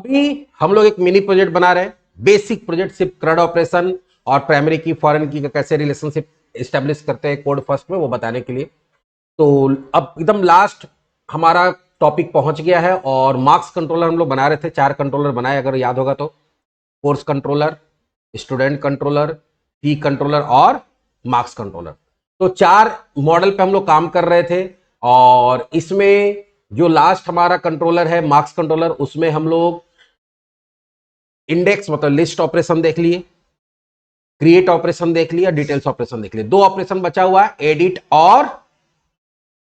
अभी हम लोग एक मिनी प्रोजेक्ट बना रहे हैं, बेसिक प्रोजेक्ट, सिर्फ क्रड ऑपरेशन और प्राइमरी की फॉरेन की का कैसे रिलेशनशिप एस्टेब्लिश करते हैं कोड फर्स्ट में, वो बताने के लिए। तो अब एकदम लास्ट हमारा टॉपिक पहुंच गया है, और मार्क्स कंट्रोलर हम लोग बना रहे थे, 4 कंट्रोलर बनाए अगर याद होगा तो। कोर्स कंट्रोलर, स्टूडेंट कंट्रोलर, फी कंट्रोलर और मार्क्स कंट्रोलर। तो 4 मॉडल पे हम लोग काम कर रहे थे, और इसमें जो लास्ट हमारा कंट्रोलर है मार्क्स कंट्रोलर, उसमें हम लोग इंडेक्स मतलब लिस्ट ऑपरेशन देख लिए, क्रिएट ऑपरेशन देख लिया, डिटेल्स ऑपरेशन देख लिए। 2 ऑपरेशन बचा हुआ है, एडिट और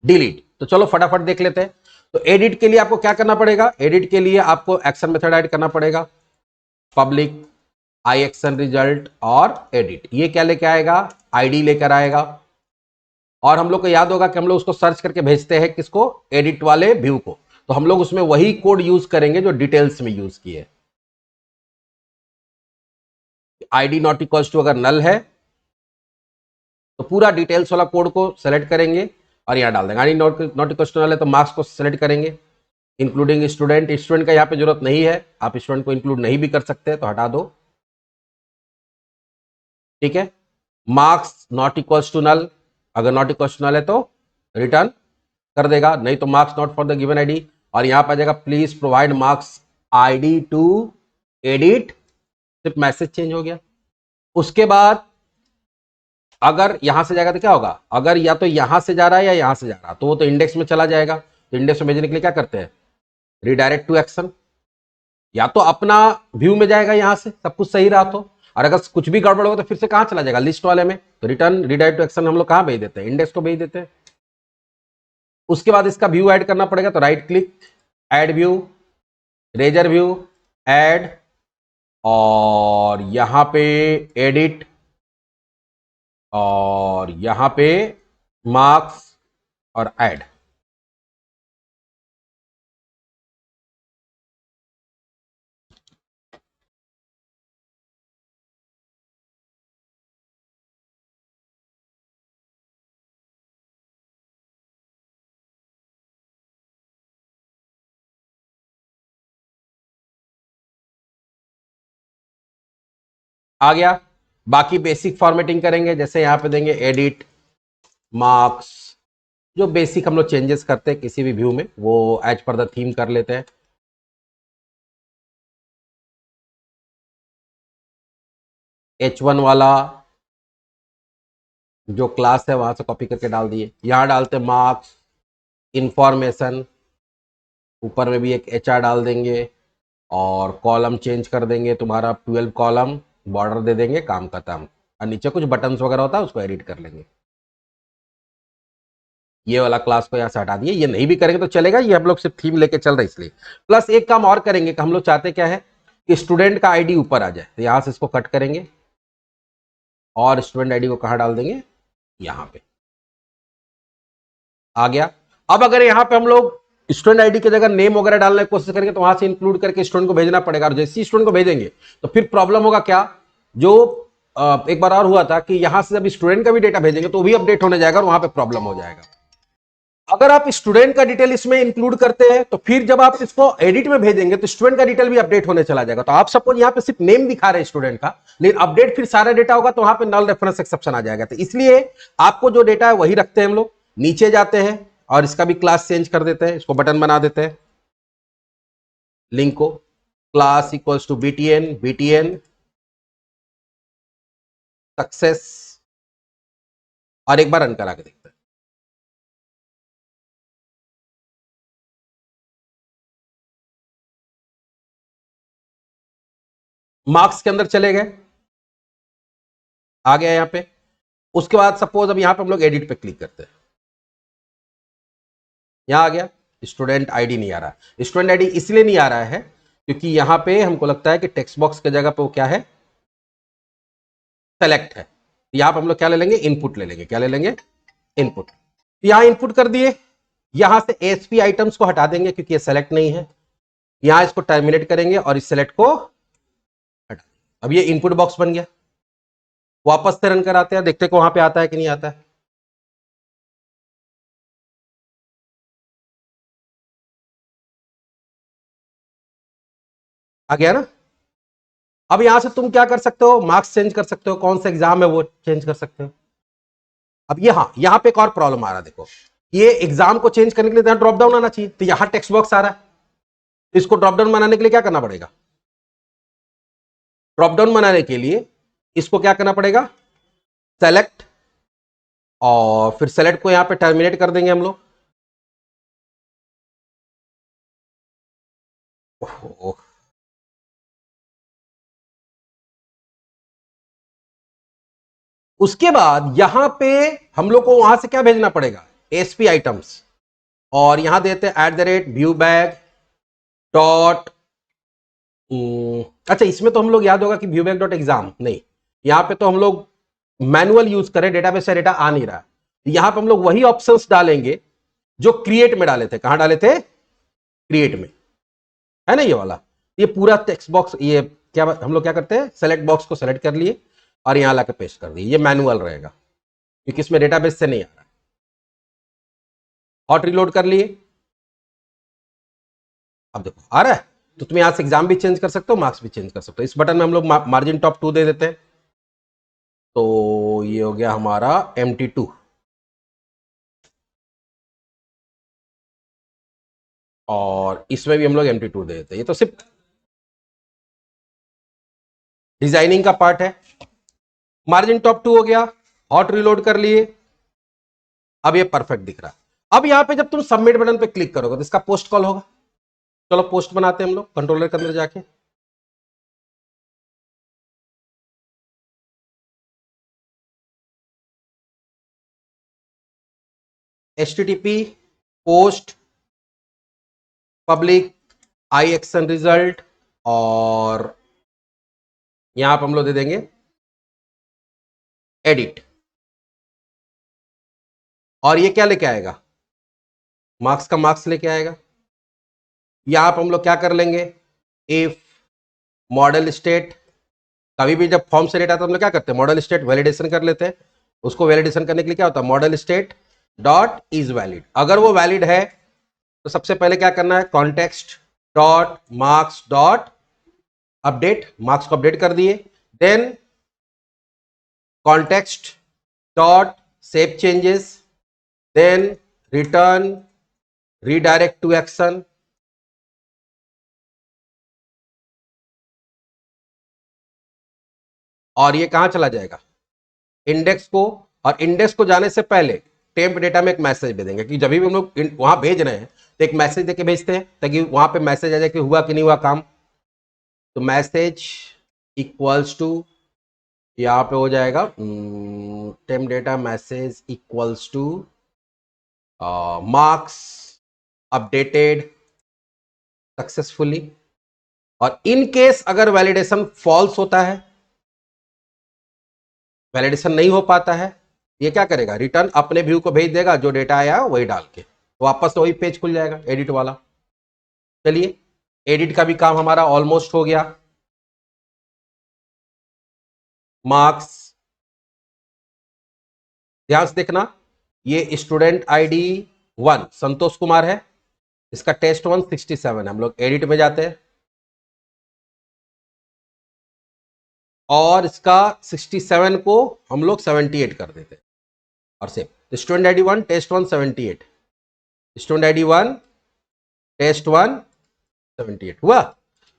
डिलीट। तो चलो फटाफट देख लेते हैं। तो एडिट के लिए आपको क्या करना पड़ेगा? एडिट के लिए आपको एक्शन मेथड ऐड करना पड़ेगा, पब्लिक आई एक्शन रिजल्ट और एडिट। ये क्या लेकर आएगा? आईडी लेकर आएगा। और हम लोग को याद होगा कि हम लोग उसको सर्च करके भेजते हैं किसको? एडिट वाले व्यू को। तो हम लोग उसमें वही कोड यूज करेंगे जो डिटेल्स में यूज किए। आईडी नॉट इक्वल्स टू अगर नल है तो पूरा डिटेल्स वाला कोड को सेलेक्ट करेंगे और यहां डाल देंगे। ID not equals to null है तो मार्क्स को सेलेक्ट करेंगे, इंक्लूडिंग स्टूडेंट। स्टूडेंट का यहां पे जरूरत नहीं है, आप स्टूडेंट को इंक्लूड नहीं भी कर सकते, तो हटा दो। ठीक है। Marks not equals to null, अगर नॉट इक्वल्स टू नल है तो रिटर्न कर देगा, नहीं तो marks not for the given ID. और यहां पर आ जाएगा please provide marks ID to edit, सिर्फ मैसेज चेंज हो गया। उसके बाद अगर यहां से जाएगा तो क्या होगा? अगर या तो यहां से जा रहा है या यहां से जा रहा है, तो वो तो इंडेक्स में चला जाएगा। तो इंडेक्स में भेजने के लिए क्या करते हैं? Redirect to action. या तो अपना व्यू में जाएगा यहां से, सब कुछ सही रहा तो, और अगर कुछ भी गड़बड़ होगा तो फिर से कहां चला जाएगा? लिस्ट वाले में। तो रिटर्न रिडायरेक्ट टू एक्शन हम लोग कहां भेज देते हैं? इंडेक्स को भेज देते हैं। उसके बाद इसका व्यू ऐड करना पड़ेगा, तो right click, add view, razor view, add, और यहां पे एडिट, और यहां पे मार्क्स और ऐड। आ गया। बाकी बेसिक फॉर्मेटिंग करेंगे, जैसे यहां पे देंगे एडिट, मार्क्स, जो बेसिक हम लोग चेंजेस करते हैं किसी भी व्यू में वो एज पर द थीम कर लेते हैं। H1 वाला जो क्लास है वहां से कॉपी करके डाल दिए, यहां डालते मार्क्स, इंफॉर्मेशन, ऊपर में भी एक HR डाल देंगे, और कॉलम चेंज कर देंगे तुम्हारा 12 कॉलम, बॉर्डर दे देंगे, काम खत्म। और नीचे कुछ बटन्स वगैरह होता है उसको एडिट कर लेंगे। ये वाला क्लास को यहाँ से हटा दिए, ये नहीं भी करेंगे तो चलेगा, ये हम लोग सिर्फ थीम लेके चल रहे इसलिए। प्लस एक काम और करेंगे कि हम लोग चाहते क्या है कि स्टूडेंट का आईडी ऊपर आ जाए, तो यहां से इसको कट करेंगे और स्टूडेंट आईडी को कहां डाल देंगे? यहां पे आ गया। अब अगर यहां पे हम लोग स्टूडेंट आईडी की जगह नेम वगैरह डालने की कोशिश करेंगे तो वहां से इंक्लूड करके स्टूडेंट को भेजना पड़ेगा, और जैसे ही स्टूडेंट को भेजेंगे तो फिर प्रॉब्लम होगा क्या? जो एक बार और हुआ था कि यहां से जब स्टूडेंट का भी डेटा भेजेंगे तो भी अपडेट होने जाएगा और वहां पे प्रॉब्लम हो जाएगा। अगर आप स्टूडेंट का डिटेल इसमें इंक्लूड करते हैं तो फिर जब आप इसको एडिट में भेजेंगे तो स्टूडेंट का डिटेल भी अपडेट होने चला जाएगा। तो आप सपोज यहां पे सिर्फ नेम दिखा रहे हैं स्टूडेंट का, लेकिन अपडेट फिर सारा डेटा होगा तो वहां पे नल रेफरेंस एक्सेप्शन आ जाएगा। तो इसलिए आपको जो डेटा है वही रखते हैं हम लोग। नीचे जाते हैं और इसका भी क्लास चेंज कर देते हैं, इसको बटन बना देते हैं, लिंक को class equals to BTN success, और एक बार रन करा के देखते हैं। मार्क्स के अंदर चले गए, आ गया यहां पे। उसके बाद सपोज अब यहां पे हम लोग एडिट पे क्लिक करते हैं, यहां आ गया, स्टूडेंट आईडी नहीं आ रहा। स्टूडेंट आईडी इसलिए नहीं आ रहा है क्योंकि यहां पे हमको लगता है कि टेक्स्ट बॉक्स की जगह पे वो क्या है? सेलेक्ट है। यहां पे हम लोग क्या ले लेंगे? इनपुट ले लेंगे। क्या ले लेंगे? इनपुट। यहां इनपुट कर दिए, यहां से एसपी आइटम्स को हटा देंगे क्योंकि ये सेलेक्ट नहीं है। यहां इसको टर्मिनेट करेंगे और इस सेलेक्ट को हटा। अब ये इनपुट बॉक्स बन गया। वापस से रन कराते हैं, देखते को वहां पे आता है कि नहीं आता है। आ गया ना। अब यहां से तुम क्या कर सकते हो, मार्क्स चेंज कर सकते हो, कौन सा एग्जाम है वो चेंज कर सकते हो। अब यहां पे एक और प्रॉब्लम आ रहा है, देखो ये एग्जाम को चेंज करने के लिए ड्रॉप डाउन आना चाहिए, तो यहां टेक्स्ट बॉक्स आ रहा है, तो इसको ड्रॉप डाउन बनाने के लिए क्या करना पड़ेगा, ड्रॉप डाउन बनाने के लिए इसको क्या करना पड़ेगा, सेलेक्ट, और फिर सेलेक्ट को यहां पे टर्मिनेट कर देंगे हम लोग। उसके बाद यहां पे हम लोग को वहां से क्या भेजना पड़ेगा, एसपी आइटम्स, और यहां देते हैं @व्यू बैग डॉट, अच्छा इसमें तो हम लोग याद होगा कि व्यू बैग डॉट एग्जाम नहीं, यहां पे तो हम लोग मैनुअल यूज करें, डेटाबेस से डेटा आ नहीं रहा है, यहां पे हम लोग वही ऑप्शंस डालेंगे जो क्रिएट में डाले थे, कहां डाले थे, क्रिएट में, है ना ये वाला, ये पूरा टेक्स्ट बॉक्स, ये क्या हम लोग क्या करते हैं, सेलेक्ट बॉक्स को सेलेक्ट कर लिए और यहां लाकर पेस्ट कर दिए, ये मैनुअल रहेगा क्योंकि इसमें डेटाबेस से नहीं आ रहा है। हॉट रिलोड कर लिए, अब देखो आ रहा है, तो तुम यहां से एग्जाम भी चेंज कर सकते हो, मार्क्स भी चेंज कर सकते हो। इस बटन में हम लोग मार्जिन टॉप 2 दे देते हैं, तो ये हो गया हमारा MT2, और इसमें भी हम लोग MT2 दे देते हैं। ये तो सिर्फ डिजाइनिंग का पार्ट है। मार्जिन टॉप 2 हो गया, हॉट रिलोड कर लिए, अब ये परफेक्ट दिख रहा है। अब यहां पे जब तुम सबमिट बटन पे क्लिक करोगे तो इसका पोस्ट कॉल होगा, चलो पोस्ट बनाते हैं हम लोग कंट्रोलर के अंदर जाके, HTTP post public IXN result, और यहां पर हम लोग दे देंगे एडिट, और ये क्या लेके आएगा, मार्क्स का मार्क्स लेके आएगा। यहां पर हम लोग क्या कर लेंगे, इफ मॉडल स्टेट, कभी भी जब फॉर्म से डेटा आता है तो हम लोग क्या करते हैं, मॉडल स्टेट वैलिडेशन कर लेते हैं, उसको वैलिडेशन करने के लिए क्या होता है, model state dot is valid, अगर वो वैलिड है तो सबसे पहले क्या करना है, context dot marks dot update, marks को अपडेट कर दिए, then context dot save changes, then return redirect to action, और ये कहां चला जाएगा, इंडेक्स को, और इंडेक्स को जाने से पहले टेम्प डेटा में एक मैसेज भेजेंगे कि जब भी हम लोग वहां भेज रहे हैं तो एक मैसेज देके भेजते हैं ताकि वहां पे मैसेज आ जाए कि हुआ कि नहीं हुआ काम, तो मैसेज इक्वल्स टू, यहाँ पे हो जाएगा temp data message equals two marks updated successfully, और इन केस अगर वैलिडेशन फॉल्स होता है, वैलिडेशन नहीं हो पाता है, ये क्या करेगा, रिटर्न अपने व्यू को भेज देगा, जो डेटा आया वही डाल के, तो वापस वही पेज खुल जाएगा एडिट वाला। चलिए एडिट का भी काम हमारा ऑलमोस्ट हो गया। मार्क्स ध्यान से देखना, ये स्टूडेंट ID 1 संतोष कुमार है, इसका टेस्ट 1 67 है, हम लोग एडिट में जाते हैं और इसका 67 को हम लोग 78 कर देते हैं और सेव, तो student ID 1 test 1 78, student ID 1 test 1 78 हुआ।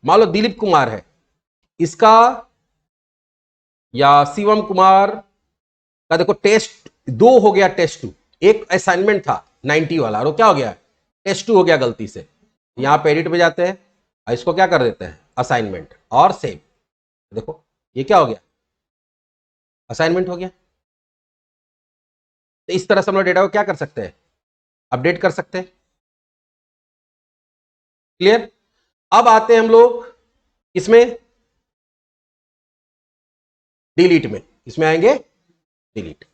मान लो दिलीप कुमार है, इसका या शिवम कुमार का देखो टेस्ट 2 हो गया, टेस्ट 2, एक असाइनमेंट था 90 वाला और वो क्या हो गया, टेस्ट 2 हो गया गलती से, यहां पे एडिट में जाते हैं और इसको क्या कर देते हैं, असाइनमेंट, और सेव, देखो ये क्या हो गया, असाइनमेंट हो गया। तो इस तरह से हम लोग डेटा को क्या कर सकते हैं, अपडेट कर सकते हैं। क्लियर। अब आते हैं हम लोग इसमें डिलीट में, इसमें आएंगे डिलीट,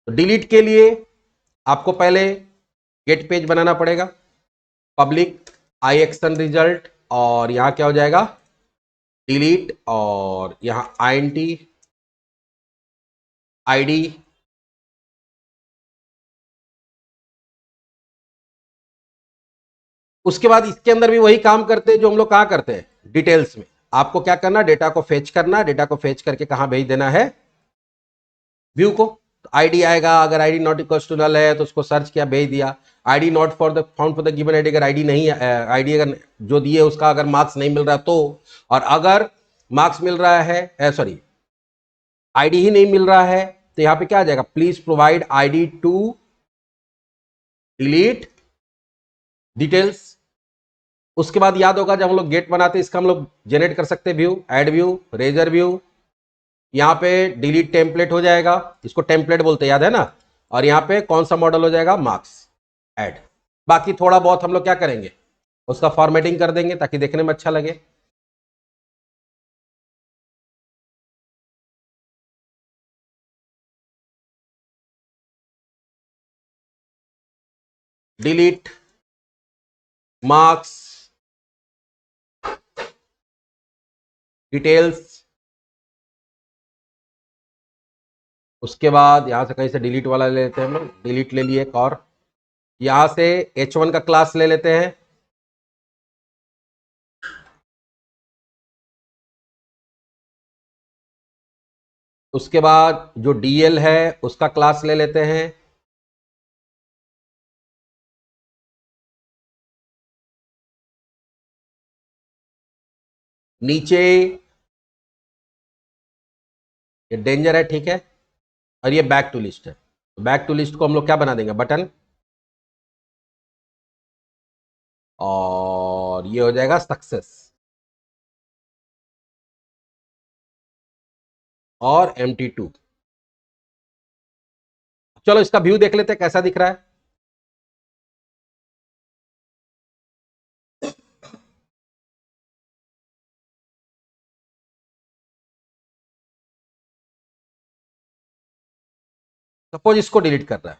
तो डिलीट के लिए आपको पहले गेट पेज बनाना पड़ेगा, पब्लिक IXN रिजल्ट, और यहां क्या हो जाएगा, डिलीट, और यहां INT ID उसके बाद इसके अंदर भी वही काम करते हैं जो हम लोग कहां करते हैं, डिटेल्स में। आपको क्या करना, डेटा को फेच करना, डेटा को फेच करके कहां भेज देना है, व्यू को। आईडी आएगा, अगर ID not equal to null है तो उसको सर्च किया, भेज दिया। ID not for the found for the given ID, अगर आईडी नहीं, आईडी अगर जो दिए उसका अगर मार्क्स नहीं मिल रहा तो, और अगर मार्क्स मिल रहा है, सॉरी आईडी ही नहीं मिल रहा है, तो यहां पे क्या आ जाएगा, please provide ID to delete details. उसके बाद याद होगा जब हम लोग गेट बनाते हैं, इसका हम लोग जनरेट कर सकते हैं view, add view, razor view. यहां पे डिलीट टेम्पलेट हो जाएगा, इसको टेम्पलेट बोलते हैं, याद है ना। और यहां पे कौन सा मॉडल हो जाएगा, मार्क्स ऐड। बाकी थोड़ा बहुत हम लोग क्या करेंगे, उसका फॉर्मेटिंग कर देंगे ताकि देखने में अच्छा लगे। Delete marks details. उसके बाद यहां से कहीं से डिलीट वाला ले लेते हैं हम लोग, डिलीट ले लिए एक और। यहां से H1 का क्लास ले लेते हैं। उसके बाद जो DL है उसका क्लास ले लेते हैं। नीचे ये डेंजर है, ठीक है, और ये बैक टू लिस्ट है। बैक टू लिस्ट को हम लोग क्या बना देंगे, बटन, और ये हो जाएगा सक्सेस और MT2। चलो इसका व्यू देख लेते हैं कैसा दिख रहा है। सपोज इसको डिलीट कर रहा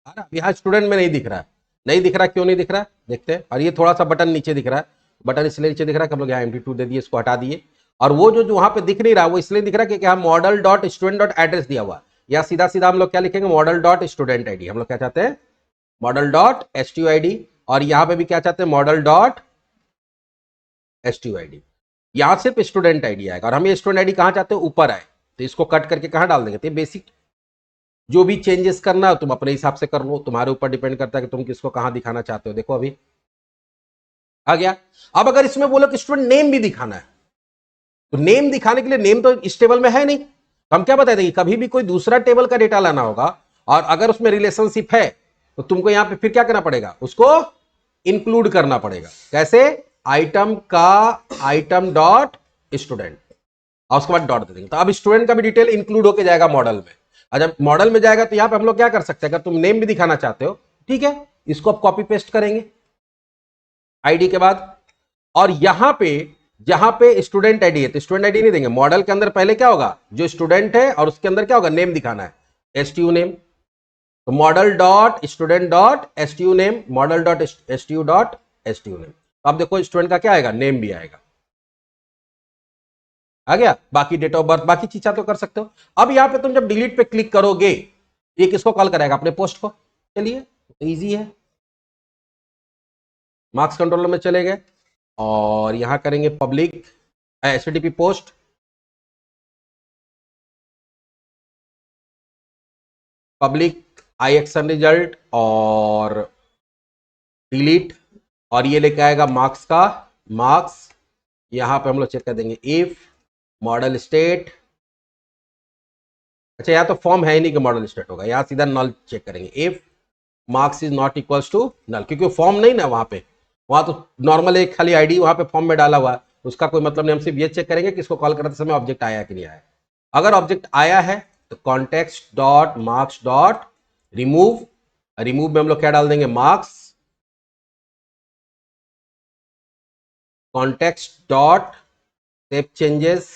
है ना, यहाँ स्टूडेंट में नहीं दिख रहा है, नहीं दिख रहा, क्यों नहीं दिख रहा है देखते हैं। और ये थोड़ा सा बटन नीचे दिख रहा है, बटन इसलिए नीचे दिख रहा है कि हम लोग यहाँ MT2 दे दिए, इसको हटा दिए। और वो जो वहां पे दिख नहीं रहा वो इसलिए दिख रहा है कि यहाँ model dot student dot address दिया हुआ, या सीधा सीधा हम लोग क्या लिखेंगे, मॉडल डॉट स्टूडेंट आईडी। हम लोग क्या चाहते हैं, मॉडल डॉट STUID। और यहाँ पे भी क्या चाहते हैं, मॉडल डॉट STUID। यहाँ सिर्फ स्टूडेंट आईडी आएगा, और हम ये स्टूडेंट आईडी कहाँ चाहते हैं, ऊपर आए, तो इसको कट करके कहाँ डाल देंगे। तो बेसिक जो भी चेंजेस करना है तुम अपने हिसाब से कर लो, तुम्हारे ऊपर डिपेंड करता है कि तुम किसको कहां दिखाना चाहते हो। देखो अभी आ गया। अब अगर इसमें बोलो कि स्टूडेंट नेम भी दिखाना है, तो नेम दिखाने के लिए, नेम तो इस टेबल में है नहीं, तो हम क्या बता देंगे, कभी भी कोई दूसरा टेबल का डेटा लाना होगा और अगर उसमें रिलेशनशिप है तो तुमको यहां पे फिर क्या करना पड़ेगा, उसको इंक्लूड करना पड़ेगा। कैसे, आइटम का आइटम डॉट स्टूडेंट, और उसके बाद डॉट दे देंगे। तो अब स्टूडेंट का भी डिटेल इंक्लूड होकर जाएगा मॉडल में। और जब मॉडल में जाएगा तो यहां पे हम लोग क्या कर सकते हैं, अगर तुम नेम भी दिखाना चाहते हो, ठीक है, इसको आप कॉपी पेस्ट करेंगे आईडी के बाद। और यहां पे जहां पे स्टूडेंट आईडी है तो स्टूडेंट आईडी नहीं देंगे, मॉडल के अंदर पहले क्या होगा, जो स्टूडेंट है और उसके अंदर क्या होगा, नेम दिखाना है, STU नेम। तो model dot student dot STU name, model dot STU dot STU name. तो अब देखो स्टूडेंट का क्या आएगा, नेम भी आएगा, आ गया। बाकी डेट ऑफ बर्थ, बाकी चीजें तो कर सकते हो। अब यहां पे तुम जब डिलीट पे क्लिक करोगे, ये किसको कॉल कराएगा, अपने पोस्ट को। चलिए इजी है, मार्क्स कंट्रोलर में चले गए और यहां करेंगे public HTTP post, public IXN result और डिलीट, और ये लेके आएगा मार्क्स का मार्क्स। यहां पे हम लोग चेक कर देंगे इफ मॉडल स्टेट, अच्छा यहाँ तो फॉर्म है ही नहीं कि मॉडल स्टेट होगा, यहां सीधा नल चेक करेंगे, if marks is not equals to null, क्योंकि फॉर्म नहीं ना वहां पे, वहां तो नॉर्मल एक खाली आईडी वहां पे फॉर्म में डाला हुआ है, उसका कोई मतलब नहीं। हम सिर्फ ये चेक करेंगे कि इसको कॉल करते समय ऑब्जेक्ट आया कि नहीं आया। अगर ऑब्जेक्ट आया है तो context dot marks dot remove, remove में हम लोग क्या डाल देंगे, marks, context dot save changes,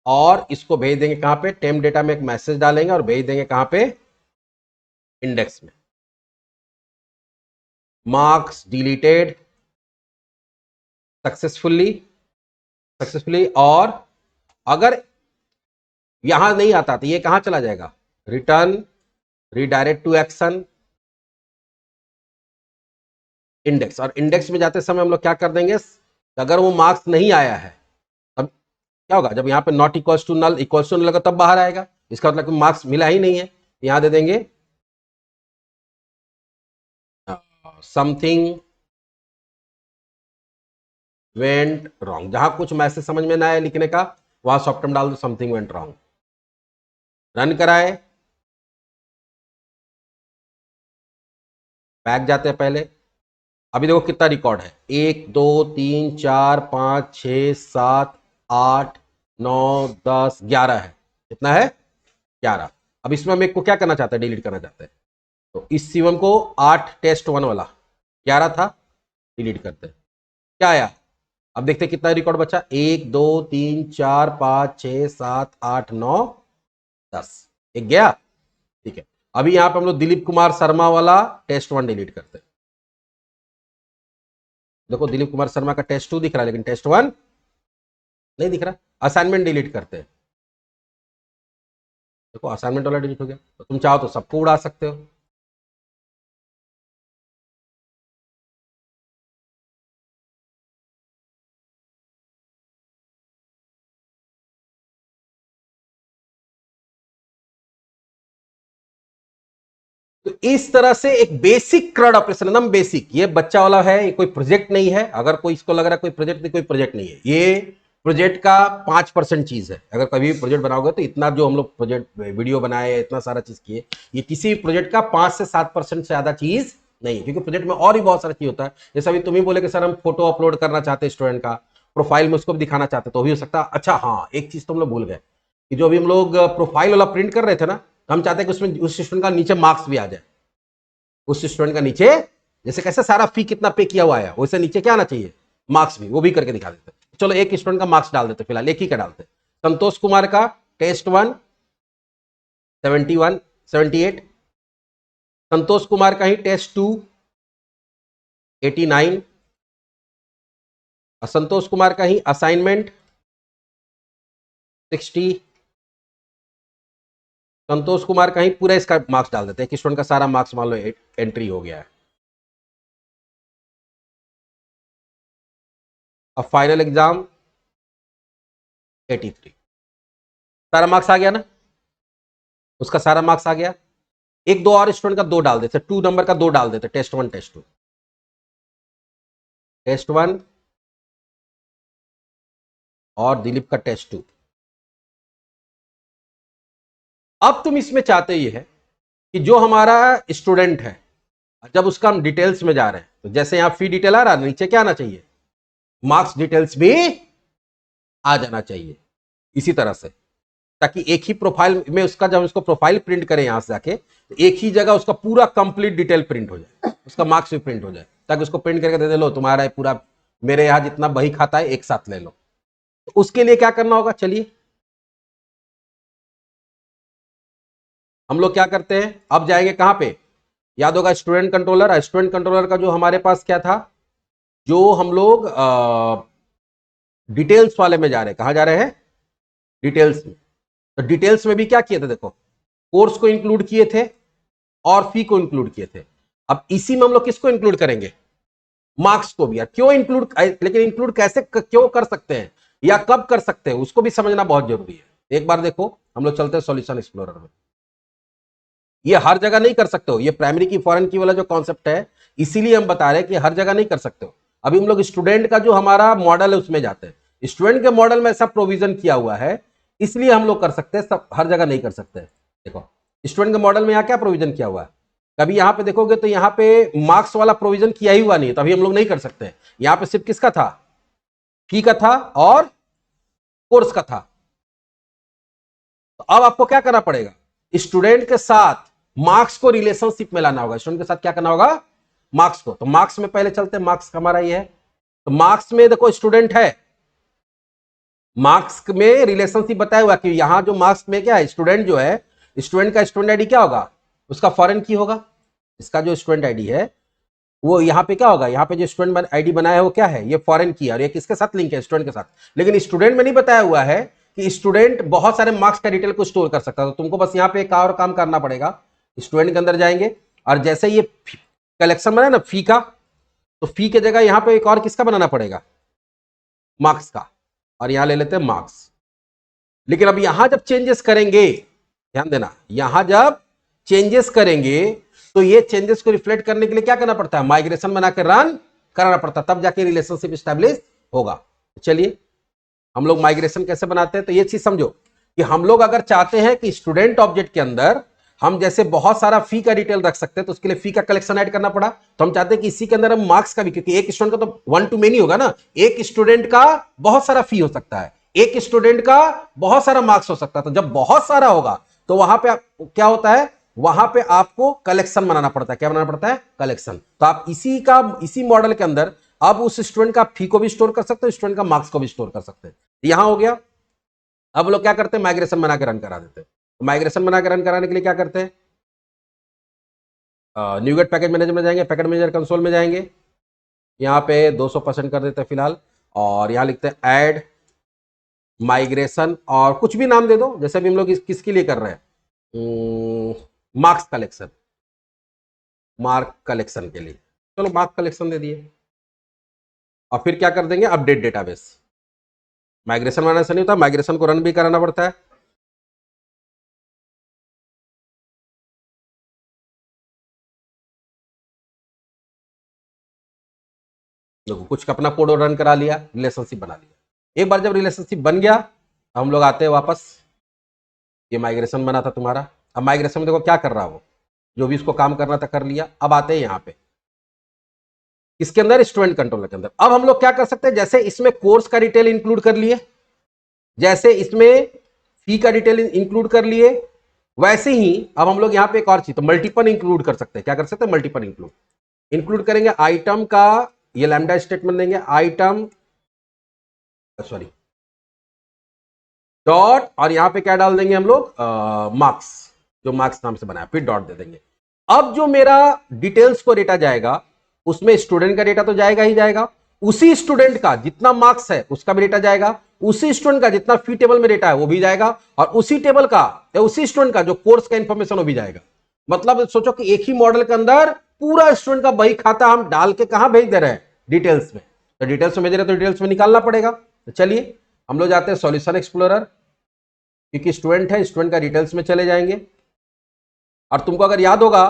और इसको भेज देंगे कहां पे, टेम्प डेटा में एक मैसेज डालेंगे और भेज देंगे कहां पे, इंडेक्स में। Marks deleted successfully, successfully. और अगर यहां नहीं आता तो ये कहां चला जाएगा, return redirect to action, index, और इंडेक्स में जाते समय हम लोग क्या कर देंगे, अगर वो मार्क्स नहीं आया है तब क्या होगा, जब यहाँ पे not equals to null equals to null होगा तब बाहर आएगा, इसका मतलब कि मार्क्स मिला ही नहीं है, यहां दे देंगे समथिंग वेंट रॉन्ग। जहां कुछ मैसेज समझ में ना आए लिखने का वहां सॉफ्ट टर्म डाल दो समथिंग वेंट रॉन्ग। रन कराए, बैक जाते हैं पहले। अभी देखो कितना रिकॉर्ड है, 1 2 3 4 5 6 7 8 9 10 11 है, कितना है 11। अब इसमें हम एक को क्या करना चाहते हैं, डिलीट करना चाहते हैं, तो इस C1 को 8 टेस्ट 1 वाला 11 था, डिलीट करते हैं, क्या आया। अब देखते हैं कितना रिकॉर्ड बचा, 1 2 3 4 5 6 7 8 9 10, एक गया, ठीक है। अभी यहां पे हम लोग दिलीप कुमार शर्मा वाला टेस्ट 1 डिलीट करते हैं। देखो दिलीप कुमार शर्मा का टेस्ट 2 दिख रहा है लेकिन टेस्ट 1 नहीं दिख रहा। असाइनमेंट डिलीट करते हैं, देखो असाइनमेंट वाला डिलीट हो गया, तो तुम चाहो तो सबको उड़ा सकते हो। तो इस तरह से एक बेसिक क्रड ऑपरेशन, एकदम बेसिक, ये बच्चा वाला है, ये कोई प्रोजेक्ट नहीं है। अगर कोई इसको लग रहा है कोई प्रोजेक्ट नहीं, कोई प्रोजेक्ट नहीं है, ये प्रोजेक्ट का 5% चीज है। अगर कभी भी प्रोजेक्ट बनाओगे तो इतना जो हम लोग प्रोजेक्ट वीडियो बनाए, इतना सारा चीज किए, ये किसी प्रोजेक्ट का 5 से 7% से ज्यादा चीज नहीं है, क्योंकि प्रोजेक्ट में और भी बहुत सारा चीज होता है। जैसे अभी तुम ही बोले कि सर हम फोटो अपलोड करना चाहते हैं स्टूडेंट का, प्रोफाइल में उसको भी दिखाना चाहते तो भी हो सकता है। अच्छा हाँ, एक चीज तो हम लोग भूल गए कि जो अभी हम लोग प्रोफाइल वाला प्रिंट कर रहे थे ना, हम चाहते हैं कि उसमें उस स्टूडेंट का नीचे मार्क्स भी आ जाए। उस स्टूडेंट का नीचे जैसे कैसे सारा फी कितना पे किया हुआ है वैसे नीचे क्या आना चाहिए, मार्क्स भी, वो भी करके दिखा देते। चलो एक स्टूडेंट का मार्क्स डाल देते, फिलहाल एक ही का डालते। संतोष कुमार का टेस्ट 1 71 78, संतोष कुमार का ही टेस्ट 2 89, संतोष कुमार का ही असाइनमेंट 60, संतोष कुमार का ही पूरा इसका मार्क्स डाल देते हैं कि स्टूडेंट का सारा मार्क्स मान लो एंट्री हो गया है। अब फाइनल एग्जाम 83, सारा मार्क्स आ गया ना, उसका सारा मार्क्स आ गया। एक दो और स्टूडेंट का 2 डाल देते, 2 नंबर का 2 डाल देते, टेस्ट 1 टेस्ट 2, टेस्ट 1 और दिलीप का टेस्ट 2। अब तुम इसमें चाहते ये है कि जो हमारा स्टूडेंट है, जब उसका हम डिटेल्स में जा रहे हैं, तो जैसे यहां फी डिटेल आ रहा है, नीचे क्या आना चाहिए, मार्क्स डिटेल्स भी आ जाना चाहिए इसी तरह से, ताकि एक ही प्रोफाइल में उसका, जब उसको प्रोफाइल प्रिंट करें यहां से जाके, तो एक ही जगह उसका पूरा कंप्लीट डिटेल प्रिंट हो जाए, उसका मार्क्स भी प्रिंट हो जाए, ताकि उसको प्रिंट करके दे दे, लो तुम्हारा पूरा मेरे यहां जितना बही खाता है एक साथ ले लो। तो उसके लिए क्या करना होगा, चलिए हम लोग क्या करते हैं, अब जाएंगे कहां पे, याद होगा स्टूडेंट कंट्रोलर। स्टूडेंट कंट्रोलर का जो हमारे पास क्या था, जो हम लोग डिटेल्स वाले में जा रहे हैं, कहां जा रहे हैं, डिटेल्स में। तो डिटेल्स में भी क्या किए थे, देखो कोर्स को इंक्लूड किए थे और फी को इंक्लूड किए थे। अब इसी में हम लोग किसको इंक्लूड करेंगे, मार्क्स को भी। यार क्यों इंक्लूड, लेकिन इंक्लूड कैसे क्यों कर सकते हैं या कब कर सकते हैं, उसको भी समझना बहुत जरूरी है। एक बार देखो हम लोग चलते हैं सॉल्यूशन एक्सप्लोरर में, ये हर जगह नहीं कर सकते हो, ये प्राइमरी की फॉरेन की वाला जो कॉन्सेप्ट है, इसीलिए हम बता रहे हैं कि हर जगह नहीं कर सकते हो। अभी हम लोग स्टूडेंट का जो हमारा मॉडल है उसमें जाते हैं, स्टूडेंट के मॉडल में ऐसा प्रोविजन किया हुआ है, इसलिए हम लोग कर सकते हैं, सब हर जगह नहीं कर सकते। देखो स्टूडेंट के मॉडल में यहाँ क्या प्रोविजन किया हुआ है, कभी यहां पे देखोगे तो यहाँ पे मार्क्स वाला प्रोविजन किया ही हुआ नहीं है, तभी हम लोग नहीं कर सकते। यहां पे सिर्फ किसका था, फी का था और कोर्स का था। तो अब आपको क्या करना पड़ेगा, स्टूडेंट के साथ मार्क्स को रिलेशनशिप में लाना होगा। स्टूडेंट के साथ क्या करना होगा, मार्क्स को। तो मार्क्स में पहले चलते हैं, मार्क्स हमारा ये है, तो मार्क्स में देखो स्टूडेंट है, मार्क्स में रिलेशनशिप बताया हुआ कि यहां जो मार्क्स में क्या है, स्टूडेंट जो है, स्टूडेंट का स्टूडेंट आईडी क्या होगा, उसका फॉरेन की होगा। इसका जो स्टूडेंट आईडी है वो यहाँ पे क्या होगा, यहाँ पे जो स्टूडेंट आईडी बनाया है वो क्या है, ये फॉरेन की है, और ये किसके साथ लिंक है, स्टूडेंट के साथ। लेकिन स्टूडेंट में नहीं बताया हुआ है कि स्टूडेंट बहुत सारे मार्क्स का डिटेल को स्टोर कर सकता है। तो तुमको बस यहाँ पे एक और काम करना पड़ेगा, स्टूडेंट के अंदर जाएंगे और जैसे ये कलेक्शन बना ना फी का, तो फी के जगह यहां पे एक और किसका बनाना पड़ेगा, मार्क्स का, और यहां ले लेते हैं मार्क्स। लेकिन अब यहां जब चेंजेस करेंगे, ध्यान देना, यहां जब चेंजेस करेंगे तो ये चेंजेस को रिफ्लेक्ट करने के लिए क्या करना पड़ता है, माइग्रेशन बना के रन कराना पड़ता है, तब जाके रिलेशनशिप स्टैब्लिश होगा। चलिए हम लोग माइग्रेशन कैसे बनाते हैं, तो ये चीज समझो कि हम लोग अगर चाहते हैं कि स्टूडेंट ऑब्जेक्ट के अंदर हम जैसे बहुत सारा फी का डिटेल रख सकते हैं, तो उसके लिए फी का कलेक्शन ऐड करना पड़ा, तो हम चाहते हैं कि इसी के अंदर हम मार्क्स का भी, क्योंकि एक स्टूडेंट का तो वन टू मेनी होगा ना, एक स्टूडेंट का बहुत सारा फी हो सकता है, एक स्टूडेंट का बहुत सारा मार्क्स हो सकता है। तो जब बहुत सारा होगा तो वहां पे क्या होता है, वहां पे आपको कलेक्शन बनाना पड़ता है। क्या बनाना पड़ता है, कलेक्शन। तो आप इसी मॉडल के अंदर आप उस स्टूडेंट का फी को भी स्टोर कर सकते हो, स्टूडेंट का मार्क्स को भी स्टोर कर सकते हैं। यहां हो गया। अब लोग क्या करते हैं, माइग्रेशन बना के रन करा देते हैं। तो माइग्रेशन बना के रन कराने के लिए क्या करते हैं, न्यूगेट पैकेज मैनेजर में जाएंगे, पैकेट मैनेजर कंसोल में जाएंगे, यहाँ पे 200% कर देते हैं फिलहाल, और यहाँ लिखते हैं ऐड माइग्रेशन, और कुछ भी नाम दे दो, जैसे भी हम लोग किसके लिए कर रहे हैं, मार्क्स कलेक्शन, मार्क कलेक्शन के लिए, चलो मार्क कलेक्शन दे दिए। और फिर क्या कर देंगे, अपडेट डेटाबेस। माइग्रेशन बनाने से नहीं होता, माइग्रेशन को रन भी कराना पड़ता है। देखो कुछ अपना कोड रन करा लिया, रिलेशनशिप बना लिया। एक बार जब रिलेशनशिप बन गया, हम लोग आते हैं वापस, ये माइग्रेशन बना था तुम्हारा। अब माइग्रेशन में देखो क्या कर रहा है वो, जो भी इसको काम करना था कर लिया। अब आते हैं यहाँ पे इसके अंदर स्टूडेंट कंट्रोलर के अंदर। अब हम लोग क्या कर सकते हैं, जैसे इसमें कोर्स का डिटेल इंक्लूड कर लिए, जैसे इसमें फी का डिटेल इंक्लूड कर लिए, वैसे ही अब हम लोग यहाँ पे एक और चीज, तो मल्टीपल इंक्लूड कर सकते हैं। क्या कर सकते हैं, मल्टीपल इंक्लूड करेंगे। आइटम का ये लैम्डा स्टेटमेंट देंगे, आइटम सॉरी डॉट, और यहां पे क्या डाल देंगे हम लोग, मार्क्स, जो मार्क्स नाम से बनाया, फिर डॉट दे देंगे। अब जो मेरा डिटेल्स को डेटा जाएगा, उसमें स्टूडेंट का डेटा तो जाएगा ही जाएगा, उसी स्टूडेंट का जितना मार्क्स है उसका भी डेटा जाएगा, उसी स्टूडेंट का जितना फी टेबल में डेटा है वो भी जाएगा, और उसी टेबल का या उसी स्टूडेंट का जो कोर्स का इंफॉर्मेशन वो भी जाएगा। मतलब सोचो कि एक ही मॉडल के अंदर पूरा स्टूडेंट का बही खाता हम डाल के कहां भेज दे रहे हैं, डिटेल्स में। तो डिटेल्स में भेज रहे तो डिटेल्स में निकालना पड़ेगा। तो चलिए हम लोग जाते हैं सॉल्यूशन एक्सप्लोरर, क्योंकि स्टूडेंट है, स्टूडेंट का डिटेल्स में चले जाएंगे। और तुमको अगर याद होगा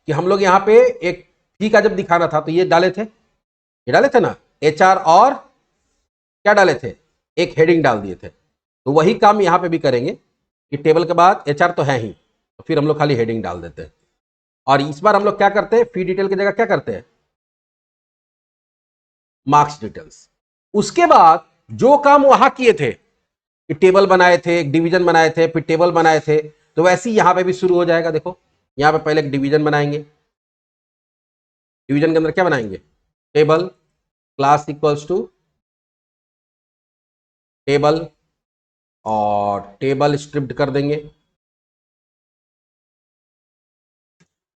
कि हम लोग यहां पे एक फी का जब दिखाना था तो ये डाले थे, ये डाले थे ना, एचआर, और क्या डाले थे, एक हेडिंग डाल दिए थे। तो वही काम यहां पे भी करेंगे कि टेबल के बाद एचआर तो है ही, तो फिर हम लोग खाली हेडिंग डाल देते हैं। और इस बार हम लोग क्या करते हैं, फी डिटेल की जगह क्या करते हैं, मार्क्स डिटेल्स। उसके बाद जो काम वहां किए थे, टेबल बनाए थे, एक डिवीजन बनाए थे, फिर टेबल बनाए थे, तो वैसे ही यहां पे भी शुरू हो जाएगा। देखो यहां पे पहले एक डिवीजन बनाएंगे, डिवीजन के अंदर क्या बनाएंगे, table, class equals to table, और टेबल स्ट्रिप्ड कर देंगे,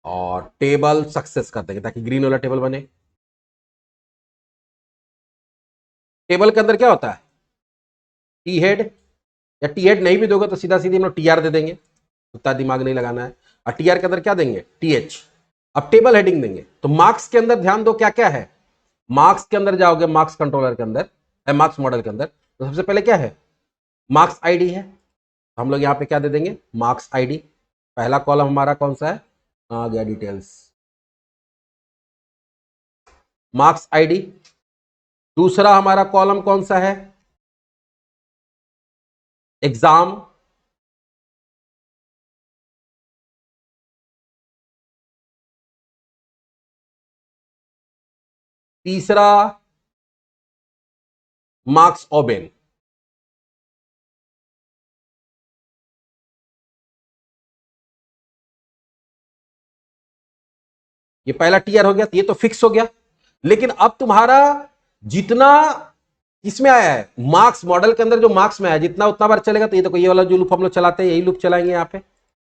और टेबल सक्सेस कर देंगे ताकि ग्रीन वाला टेबल बने। टेबल के अंदर क्या होता है, टी हेड, या टी हेड नहीं भी दोगे तो सीधा सीधी हम लोग टी आर दे देंगे, उतना दिमाग नहीं लगाना है। और टी आर के अंदर क्या देंगे, टी एच। अब टेबल हेडिंग देंगे। तो मार्क्स के अंदर ध्यान दो क्या क्या है, मार्क्स के अंदर जाओगे, मार्क्स कंट्रोलर के अंदर, मार्क्स मॉडल के अंदर, तो सबसे पहले क्या है, मार्क्स आईडी है। तो हम लोग यहां पे क्या दे देंगे, मार्क्स आईडी। पहला कॉलम हमारा कौन सा है, आ गया डिटेल्स, मार्क्स आईडी। दूसरा हमारा कॉलम कौन सा है, एग्जाम। तीसरा मार्क्स ओबेन। ये पहला टीयर हो गया, ये तो फिक्स हो गया। लेकिन अब तुम्हारा जितना इसमें आया है, मार्क्स मॉडल के अंदर जो मार्क्स में आया जितना उतना बार चलेगा। तो ये तो ये वाला जो लूप हम लोग चलाते हैं, यही लूप चलाएंगे यहाँ पे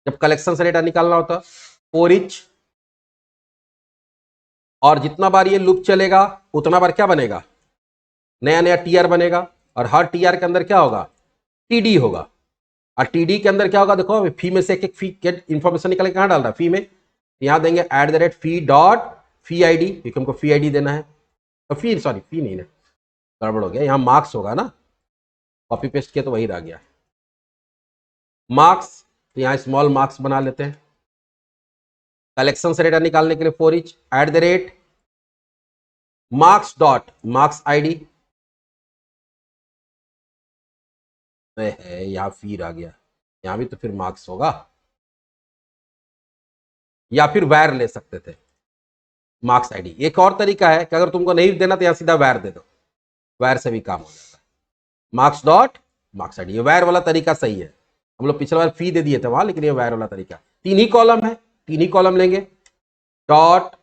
जब कलेक्शन से डेटा निकालना होता, फॉर ईच। और जितना बार ये लूप चलेगा उतना बार क्या बनेगा, नया नया टीआर बनेगा। और हर टीआर के अंदर क्या होगा, टीडी होगा। और टीडी के अंदर क्या होगा, देखो फी में से एक एक फी के इंफॉर्मेशन निकल के कहां डाल रहा है, फी में। यहां देंगे @फी डॉट फी आईडी, क्योंकि हमको फी आईडी देना है। फी सॉरी फी नहीं है, गड़बड़ हो गया, यहाँ मार्क्स होगा ना, कॉपी पेस्ट किया तो वही रह गया मार्क्स, तो यहाँ स्मॉल मार्क्स बना लेते हैं। कलेक्शन से डेटा निकालने के लिए for each eight the rate marks dot marks ID है, यहाँ फिर आ गया, यहाँ भी तो फिर मार्क्स होगा, या फिर वैर ले सकते थे मार्क्स आईडी। एक और तरीका है कि अगर तुमको नहीं देना तो यहाँ सीधा वैर दे दो, वैर से भी काम हो जाता है, मार्क्स डॉट मार्क्स आईडी। ये वैर वाला तरीका सही है, हम लोग पिछले बार फी दे दिए थे वहां, लेकिन ये वैर वाला तरीका, 3 ही कॉलम है, 3 ही कॉलम लेंगे, डॉट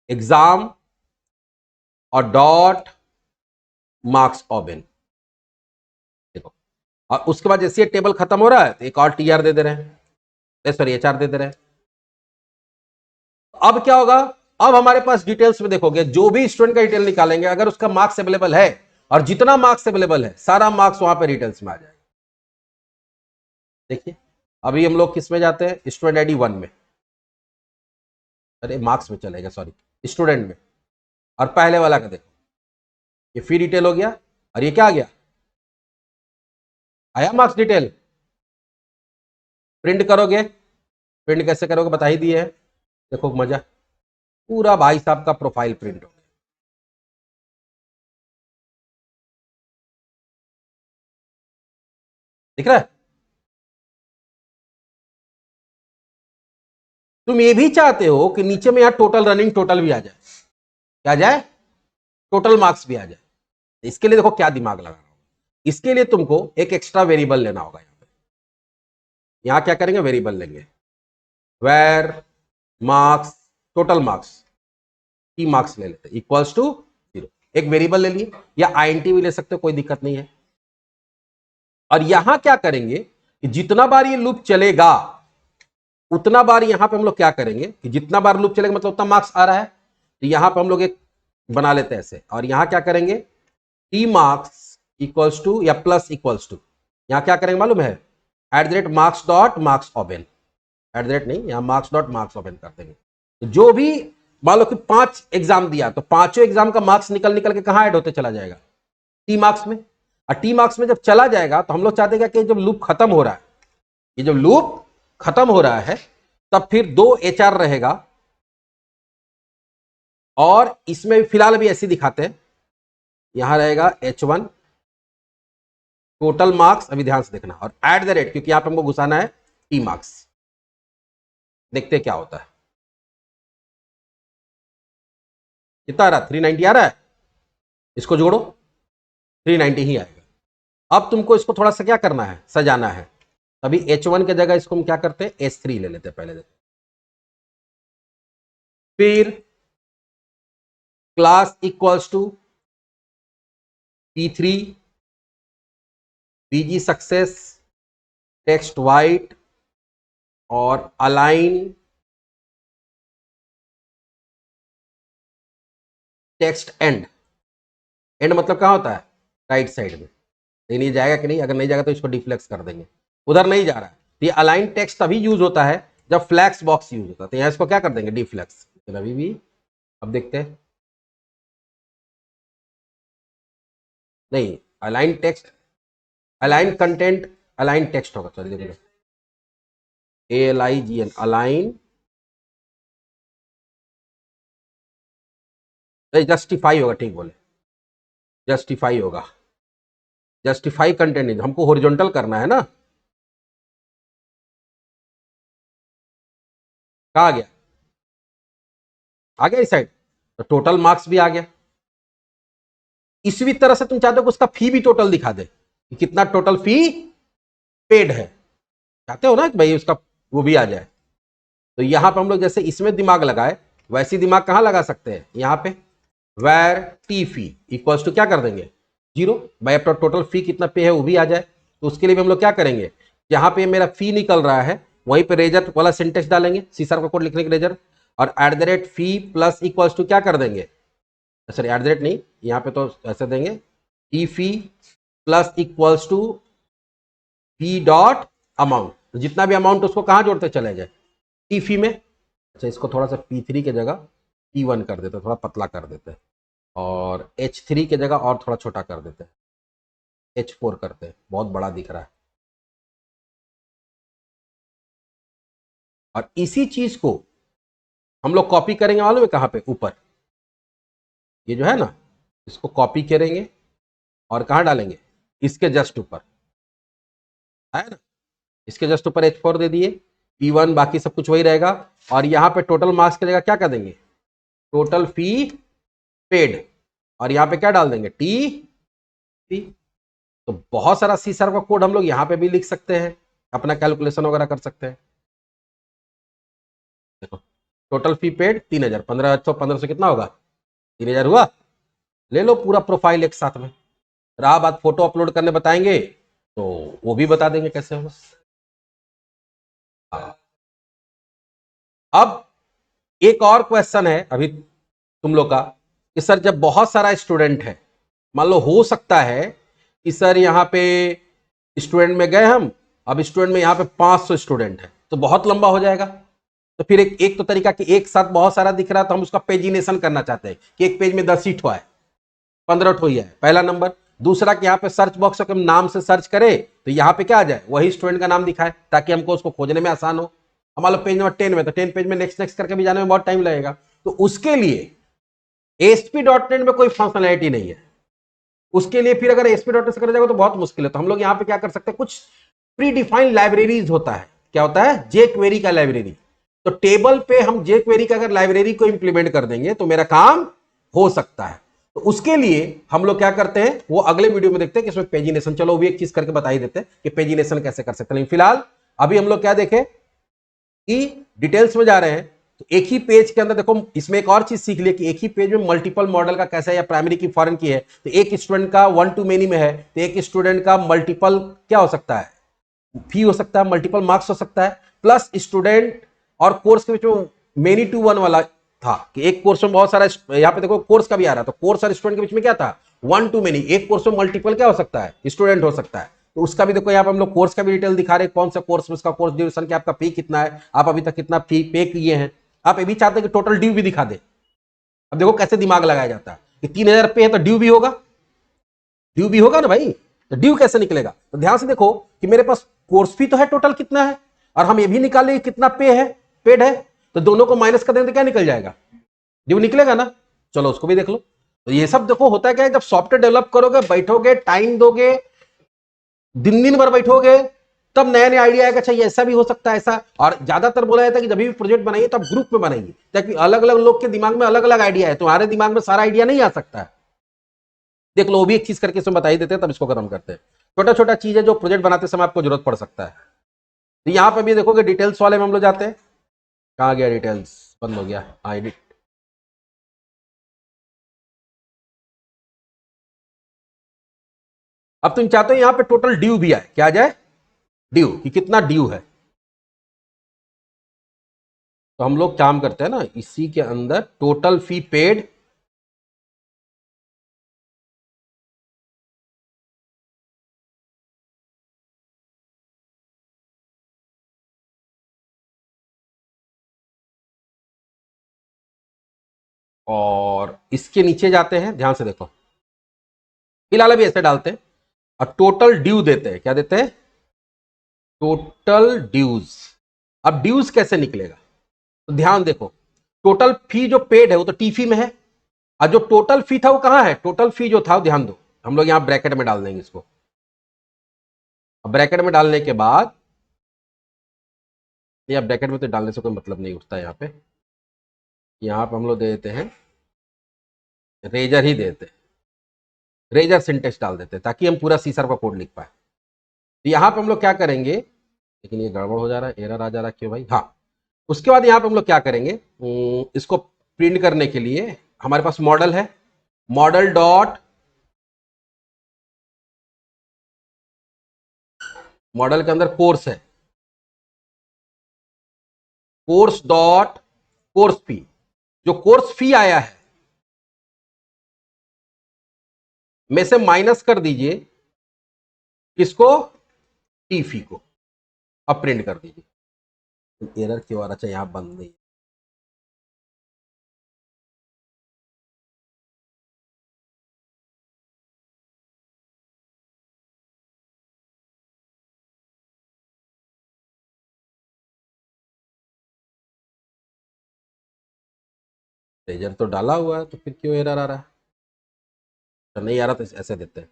एग्जाम और डॉट मार्क्स ओबन, देखो। और उसके बाद जैसे ये टेबल खत्म हो रहा है तो एक और टीआर दे दे रहे हैं, सॉरी एचआर दे दे रहे हैं। अब क्या होगा, अब हमारे पास डिटेल्स में देखोगे, जो भी स्टूडेंट का डिटेल निकालेंगे, अगर उसका मार्क्स अवेलेबल है और जितना मार्क्स अवेलेबल है सारा मार्क्स वहां पे डिटेल्स में आ जाएगा। देखिए अभी हम लोग किस में जाते हैं, स्टूडेंट आईडी 1 में, अरे मार्क्स में चलेगा, सॉरी स्टूडेंट में, और पहले वाला का देखो, ये फी डिटेल हो गया, और ये क्या आ गया, आया मार्क्स डिटेल। प्रिंट करोगे, प्रिंट कैसे करोगे बता ही दिए है, देखो मजा, पूरा भाई साहब का प्रोफाइल प्रिंट हो गया। दिख रहा है। तुम ये भी चाहते हो कि नीचे में यहां टोटल रनिंग टोटल भी आ जाए, क्या जाए, टोटल मार्क्स भी आ जाए। इसके लिए देखो क्या दिमाग लगाना होगा, इसके लिए तुमको एक एक्स्ट्रा वेरिएबल लेना होगा। यहां क्या करेंगे, वेरिएबल लेंगे, var marks total marks, T marks ले लेते इक्वल्स टू 0, एक वेरिएबल ले लिए, या आईएनटी भी ले सकते हो, कोई दिक्कत नहीं है। और यहां क्या करेंगे कि जितना बार ये लूप चलेगा उतना बार यहां पे हम लोग क्या करेंगे कि जितना बार लूप चलेगा मतलब उतना मार्क्स आ रहा है, तो यहां पे हम लोग एक बना लेते हैं ऐसे, और यहां क्या करेंगे, टी मार्क्स इक्वल्स टू या प्लस इक्वल्स टू, यहां क्या करेंगे मालूम है, eight the rate marks dot marks open, eight the rate नहीं, यहां मार्क्स डॉट मार्क्स ओपन कर देंगे। तो जो भी मान लो कि 5 एग्जाम दिया तो पांचों एग्जाम का मार्क्स निकल निकल के कहां ऐड होते चला जाएगा, टी मार्क्स में। और टी मार्क्स में जब चला जाएगा तो हम लोग चाहते हैं कि जब लूप खत्म हो रहा है, ये जब लूप खत्म हो रहा है तब फिर 2 एचआर रहेगा, और इसमें फिलहाल भी ऐसे दिखाते हैं, यहां रहेगा H1 टोटल मार्क्स, अभी ध्यान से देखना, और एट द रेट, क्योंकि यहां पे हमको घुसाना है टी मार्क्स, देखते क्या होता है, कितना आ रहा है, 390 आ रहा है, इसको जोड़ो 390 ही आएगा। अब तुमको इसको थोड़ा सा क्या करना है, सजाना है, अभी H1 की जगह इसको हम क्या करते हैं, S3 ले लेते हैं पहले, फिर class equals to P3 PG success text white और अलाइन टेक्स्ट एंड, एंड मतलब कहां होता है, राइट साइड में, नहीं जाएगा कि नहीं, अगर नहीं जाएगा तो इसको डिफ्लेक्स कर देंगे, उधर नहीं जा रहा है, तो ये अलाइन टेक्स्ट तभी यूज होता है जब फ्लैक्स बॉक्स यूज होता है, तो यहां इसको क्या कर देंगे, डिफ्लेक्स, अभी भी अब देखते हैं, नहीं align text, align content, align text होगा, सॉरी देखो, ALIGN अलाइन, जस्टिफाई होगा, ठीक बोले, जस्टिफाई होगा, जस्टिफाई कंटेंट नहीं, हमको हॉरिजॉन्टल करना है ना, कहा गया, आ गया इस साइड, तो टोटल मार्क्स भी आ गया। इसी तरह से तुम चाहते हो कि उसका फी भी टोटल दिखा दे कि कितना टोटल फी पेड है, चाहते हो ना कि भाई उसका वो भी आ जाए, तो यहां पर हम लोग जैसे इसमें दिमाग लगाए वैसे दिमाग कहां लगा सकते हैं, यहां पे var T fee equals to क्या कर देंगे 0, भाई अपना टोटल फी कितना पे है वो भी आ जाए, तो उसके लिए भी हम लोग क्या करेंगे, जहां पे मेरा फी निकल रहा है वहीं पे रेजर वाला सिंटेक्स डालेंगे, सीसर का कोड लिखने के रेजर, और at the rate fee plus equals to क्या कर देंगे, सॉरी एट द रेट नहीं, यहाँ पे तो ऐसे देंगे, T fee plus equals to fee dot amount, जितना भी अमाउंट उसको कहाँ जोड़ते चले जाए, टी फी में। अच्छा इसको थोड़ा सा P3 की जगह P1 कर देते, थोड़ा पतला कर देते हैं, और H3 की जगह और थोड़ा छोटा कर देते हैं, H4 करते हैं, बहुत बड़ा दिख रहा है। और इसी चीज को हम लोग कॉपी करेंगे, मालूम है कहां पे? ऊपर ये जो है ना, इसको कॉपी करेंगे और कहां डालेंगे? इसके जस्ट ऊपर है ना, इसके जस्ट ऊपर H4 दे दिए, P1 बाकी सब कुछ वही रहेगा। और यहां पे टोटल मार्क्स की जगह क्या कर देंगे? Total fee paid. और यहां पे क्या डाल देंगे? टी। तो बहुत सारा सी का कोड हम लोग यहां पे भी लिख सकते हैं, अपना कैलकुलेशन वगैरह कर सकते हैं। देखो, टोटल फी पेड 3000, 1500 कितना होगा? 3000 हुआ। ले लो पूरा प्रोफाइल एक साथ में। रहा बात फोटो अपलोड करने बताएंगे तो वो भी बता देंगे कैसे होगा। अब एक और क्वेश्चन है अभी तुम लोग का, कि सर जब बहुत सारा स्टूडेंट है, मान लो हो सकता है कि सर यहाँ पे स्टूडेंट में गए हम, अब स्टूडेंट में यहाँ पे 500 स्टूडेंट है, तो बहुत लंबा हो जाएगा। तो फिर एक तो तरीका कि एक साथ बहुत सारा दिख रहा है तो हम उसका पेजिनेशन करना चाहते हैं कि एक पेज में 10 ही ठो है, 15 ठो ही है, पहला नंबर। दूसरा कि यहाँ पे सर्च बॉक्स हम नाम से सर्च करें तो यहाँ पे क्या आ जाए? वही स्टूडेंट का नाम दिखाए, ताकि हमको उसको खोजने में आसान हो। हमारा पेज नंबर 10 में, तो 10 पेज में नेक्स्ट नेक्स्ट करके भी जाने में बहुत टाइम लगेगा। तो उसके लिए ASP.NET में कोई फंक्शनैलिटी नहीं है। उसके लिए फिर अगर ASP.NET से करा जाएगा तो बहुत मुश्किल है। तो हम लोग यहाँ पे क्या कर सकते हैं, कुछ प्री डिफाइंड लाइब्रेरीज होता है। क्या होता है? jQuery का लाइब्रेरी। तो टेबल पे हम jQuery का अगर लाइब्रेरी को इंप्लीमेंट कर देंगे तो मेरा काम हो सकता है। तो उसके लिए हम लोग क्या करते हैं वो अगले वीडियो में देखते हैं कि इसमें पेजिनेशन, चलो भी एक चीज करके बता ही देते हैं कि पेजिनेशन कैसे कर सकते हैं। लेकिन फिलहाल अभी हम लोग क्या देखें कि डिटेल्स में जा रहे हैं। तो एक ही पेज के अंदर देखो, इसमें एक और चीज सीख लिया कि एक ही पेज में मल्टीपल मॉडल का कैसा है, या प्राइमरी की फॉरेन की है, तो एक स्टूडेंट का 1 to many में है तो एक स्टूडेंट का मल्टीपल क्या हो सकता है? फी हो सकता है, मल्टीपल मार्क्स हो सकता है, प्लस स्टूडेंट और कोर्स के बीच में मेनी टू वन वाला था कि एक कोर्स में बहुत सारा, यहाँ पे देखो कोर्स का भी आ रहा है, तो कोर्स और स्टूडेंट के बीच में क्या था? 1 to many। एक कोर्स में मल्टीपल क्या हो सकता है? स्टूडेंट हो सकता है। तो उसका भी देखो यहाँ पे हम लोग कोर्स का भी डिटेल दिखा रहे हैं, कौन सा कोर्स में उसका कोर्स ड्यूरेशन क्या, आपका फी कितना है, आप अभी तक कितना फी पे किए हैं। आप ये भी चाहते हैं कि टोटल ड्यू भी दिखा दे। अब देखो कैसे दिमाग लगाया जाता है कि 3000 पे है तो ड्यू भी होगा, ड्यू भी होगा ना भाई। तो ड्यू कैसे निकलेगा? तो ध्यान से देखो कि मेरे पास कोर्स फी तो है टोटल कितना है, और हम ये भी निकाले कितना पे है, पेड है। तो दोनों को माइनस कर देंगे तो क्या निकल जाएगा? ड्यू निकलेगा ना। चलो उसको भी देख लो। तो ये सब देखो होता है क्या, जब सॉफ्टवेयर डेवलप करोगे, बैठोगे, टाइम दोगे, दिन दिन भर बैठोगे, तब नया नया आइडिया आएगा, अच्छा ऐसा भी हो सकता है ऐसा। और ज्यादातर बोला जाता है कि जब भी प्रोजेक्ट बनाइए तब ग्रुप में बनाइए, ताकि अलग अलग लोग के दिमाग में अलग अलग आइडिया है, तुम्हारे दिमाग में सारा आइडिया नहीं आ सकता है। देख लो वो भी एक चीज करके इसमें बता ही देते हैं, तब इसको खत्म करते हैं। छोटा छोटा चीज है जो प्रोजेक्ट बनाते समय आपको जरूरत पड़ सकता है। तो यहां पे भी देखोगे डिटेल्स वाले में हम लोग जाते हैं। कहां गया डिटेल्स? बंद हो गया। हाँ एडिट। अब तुम चाहते हो यहां पे टोटल ड्यू भी आए, क्या आ जाए? ड्यू कि कितना ड्यू है। तो हम लोग काम करते हैं ना, इसी के अंदर टोटल फी पेड और इसके नीचे जाते हैं, ध्यान से देखो। फिलहाल अभी ऐसे डालते हैं और टोटल ड्यू देते हैं। क्या देते हैं? Total dues. अब ड्यूज कैसे निकलेगा? तो ध्यान देखो, टोटल फी जो पेड है वो तो टी फी में है, और जो टोटल फी था वो कहां है? टोटल फी जो था, ध्यान दो, हम लोग यहां ब्रैकेट में डाल देंगे इसको। ब्रैकेट में डालने के बाद, या ब्रैकेट में तो डालने से कोई मतलब नहीं उठता यहाँ पे, यहाँ पे हम लोग दे देते हैं रेजर ही देते हैं, रेजर सिंटेक्स डाल देते हैं ताकि हम पूरा सी का कोड लिख पाए। तो यहाँ पे हम लोग क्या करेंगे, लेकिन ये गड़बड़ हो जा रहा है, एरर आ जा रहा है, क्यों भाई? हाँ, उसके बाद यहाँ पे हम लोग क्या करेंगे, इसको प्रिंट करने के लिए हमारे पास मॉडल है, मॉडल डॉट, मॉडल के अंदर कोर्स है, कोर्स डॉट कोर्स फी। जो कोर्स फी आया है में से माइनस कर दीजिए किसको? टी फी को। अब प्रिंट कर दीजिए। एरर क्यों आ रहा? अच्छा यहाँ बंद नहीं। इरेजर तो डाला हुआ है, तो फिर क्यों एरर आ रहा है? तो नहीं आ रहा तो ऐसे देते हैं,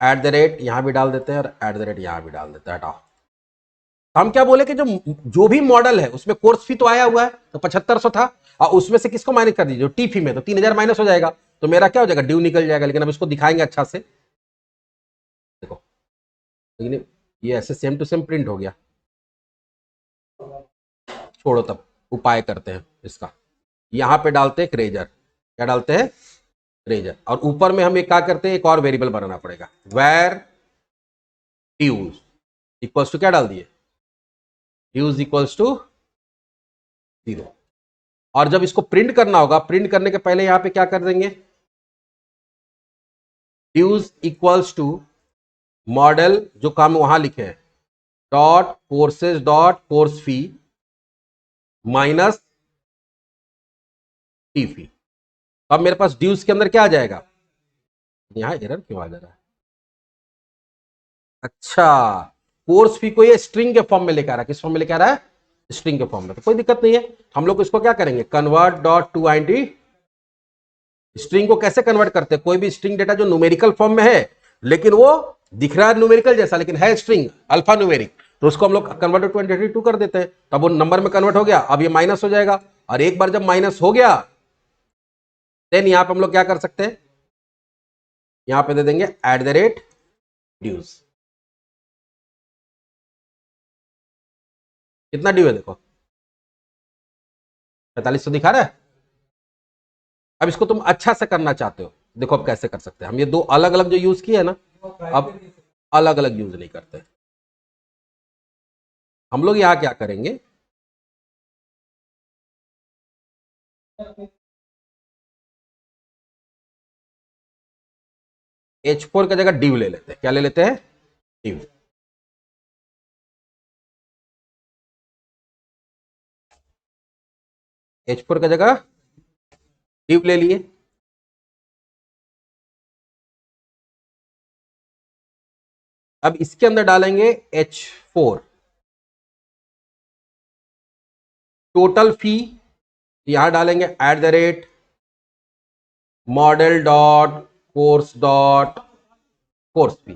एट द रेट यहाँ भी डाल देते हैं और एट द रेट यहाँ भी डाल देते हैं, हटाओ। तो हम क्या बोले कि जो जो भी मॉडल है उसमें कोर्स फी तो आया हुआ है, तो 7500 था, और उसमें से किसको माइनस कर दीजिए, जो टी फी में, तो 3000 माइनस हो जाएगा, तो मेरा क्या हो जाएगा, ड्यू निकल जाएगा। लेकिन अब इसको दिखाएंगे अच्छा से, देखो, लेकिन ये ऐसे सेम टू सेम प्रिंट हो गया। छोड़ो, तब उपाय करते हैं इसका। यहां पे डालते हैं रेजर, क्या डालते हैं, रेजर, और ऊपर में हम एक क्या करते हैं, एक और वेरिएबल बनाना पड़ेगा, वेर ड्यूज इक्वल्स टू, क्या डाल दिए, ड्यूज इक्वल्स टू 0। और जब इसको प्रिंट करना होगा, प्रिंट करने के पहले यहां पे क्या कर देंगे, ड्यूज इक्वल्स टू मॉडल, जो काम वहां लिखे हैं, dot courses dot course fee minus T fee. अब मेरे पास ड्यूज के अंदर क्या आ जाएगा, यहां एरर क्यों आ जा रहा है, अच्छा, कोर्स फी को ये स्ट्रिंग के फॉर्म में लेकर आ रहा है, किस फॉर्म में लेकर आ रहा है, स्ट्रिंग के फॉर्म में, तो कोई दिक्कत नहीं है। हम लोग इसको क्या करेंगे, convert dot to ID, string को कैसे कन्वर्ट करते हैं, कोई भी स्ट्रिंग डेटा जो न्यूमेरिकल फॉर्म में है, लेकिन वो दिख रहा है न्यूमेरिकल जैसा, लेकिन है स्ट्रिंग अल्फा न्यूमेरिक, तो उसको हम लोग कन्वर्ट टू 22 कर देते हैं, तब वो नंबर में कन्वर्ट हो गया, अब ये माइनस हो जाएगा, और एक बार जब माइनस हो गया, देन यहां पे हम लोग क्या कर सकते हैं, यहां पे दे देंगे एट द रेट ड्यूज। कितना ड्यू है देखो, 4500 दिखा रहा है। अब इसको तुम अच्छा से करना चाहते हो, देखो अब कैसे कर सकते हैं हम, ये दो अलग अलग जो यूज किए है ना, अब अलग अलग यूज नहीं करते हम लोग। यहां क्या करेंगे, H4 की जगह डिव ले लेते हैं, क्या ले लेते हैं, डिव। H4 की जगह डिव ले लिए। अब इसके अंदर डालेंगे H4 टोटल फी, यहां डालेंगे eight the rate model dot course fee.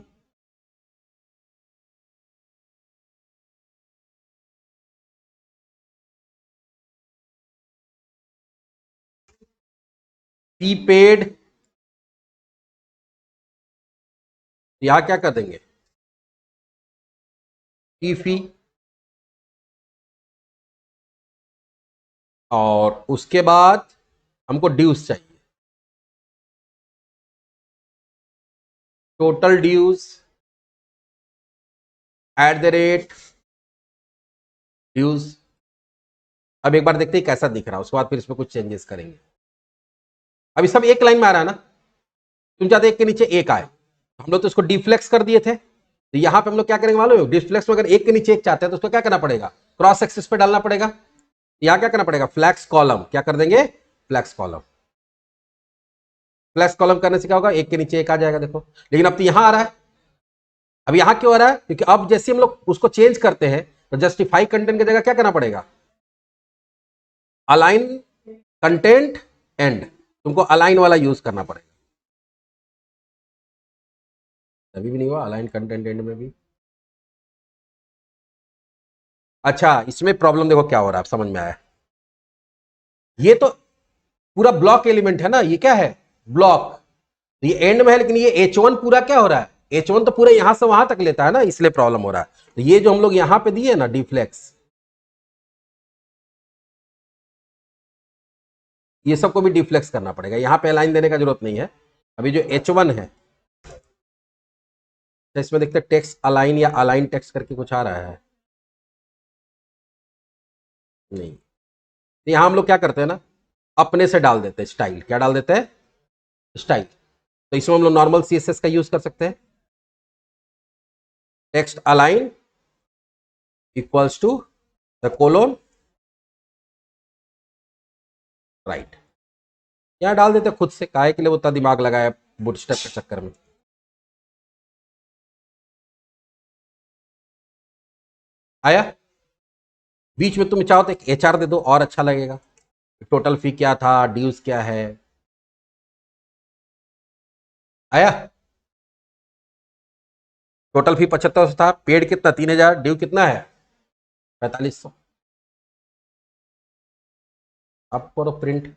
Fee paid, यहां क्या कर देंगे, फी, और उसके बाद हमको ड्यूज चाहिए, total dues at the rate dues. अब एक बार देखते हैं कैसा दिख रहा है, उसके बाद फिर इसमें कुछ चेंजेस करेंगे। अभी सब एक लाइन में आ रहा है ना, तुम चाहते एक के नीचे एक आए, हम लोग तो इसको डिफ्लेक्स कर दिए थे, तो यहां पे हम लोग क्या करेंगे मालूम है, डिफ्लेक्स में अगर एक के नीचे एक चाहते हैं तो उसको क्या करना पड़ेगा, क्रॉस एक्सिस पे डालना पड़ेगा। यहां क्या करना पड़ेगा, फ्लैक्स कॉलम, क्या कर देंगे, फ्लैक्स कॉलम। फ्लैक्स कॉलम करने से क्या होगा, एक के नीचे एक आ जाएगा, देखो। लेकिन अब तो यहां आ रहा है, अब यहां क्यों आ रहा है, क्योंकि अब जैसे हम लोग उसको चेंज करते हैं, तो जस्टिफाई कंटेंट की जगह क्या करना पड़ेगा, अलाइन कंटेंट एंड, तुमको अलाइन वाला यूज करना पड़ेगा। तभी भी नहीं हुआ अलाइन कंटेंट एंड में भी। अच्छा, इसमें प्रॉब्लम देखो क्या हो रहा है, समझ में आया, ये तो पूरा ब्लॉक एलिमेंट है ना, ये क्या है, ब्लॉक, ये एंड में है, लेकिन ये H1 पूरा क्या हो रहा है, H1 तो पूरे यहां से वहां तक लेता है ना, इसलिए प्रॉब्लम हो रहा है। तो ये जो हम लोग यहां पे दिए ना डिफ्लेक्स, ये सबको भी डिफ्लेक्स करना पड़ेगा, यहां पे अलाइन देने का जरूरत नहीं है। अभी जो H1 है, तो इसमें देखते टेक्स्ट अलाइन या अलाइन टेक्स्ट करके कुछ आ रहा है, नहीं, तो यहां हम लोग क्या करते हैं ना, अपने से डाल देते हैं स्टाइल, क्या डाल देते हैं, स्टाइल। तो इसमें हम लोग नॉर्मल CSS का यूज कर सकते हैं, text align equals to the colon right, यहां डाल देते खुद से, काहे के लिए उतना दिमाग लगाया बूटस्ट्रैप के चक्कर में। आया, बीच में तुम चाहो तो एक HR दे दो और अच्छा लगेगा, टोटल फी क्या था, ड्यूज क्या है, आया? टोटल फी 7500 था, पेड कितना 3000, ड्यू कितना है 4500। अब करो प्रिंट।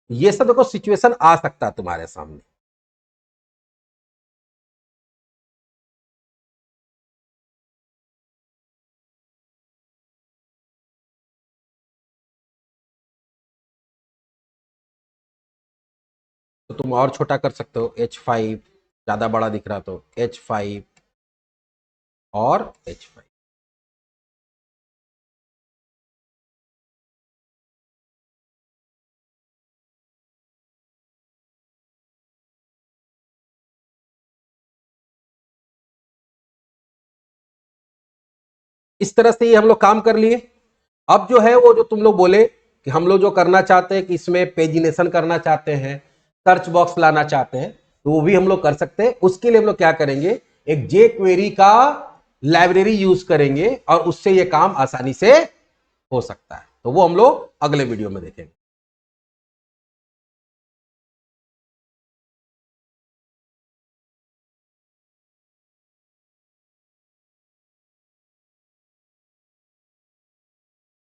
ये सब देखो सिचुएशन आ सकता है तुम्हारे सामने। तो तुम और छोटा कर सकते हो, H5, ज्यादा बड़ा दिख रहा तो H5 और H5। इस तरह से ही हम लोग काम कर लिए। अब जो है वो जो तुम लोग बोले कि हम लोग जो करना चाहते हैं कि इसमें पेजिनेशन करना चाहते हैं, सर्च बॉक्स लाना चाहते हैं, तो वो भी हम लोग कर सकते हैं। उसके लिए हम लोग क्या करेंगे, एक जे क्वेरी का लाइब्रेरी यूज करेंगे और उससे ये काम आसानी से हो सकता है। तो वो हम लोग अगले वीडियो में देखेंगे।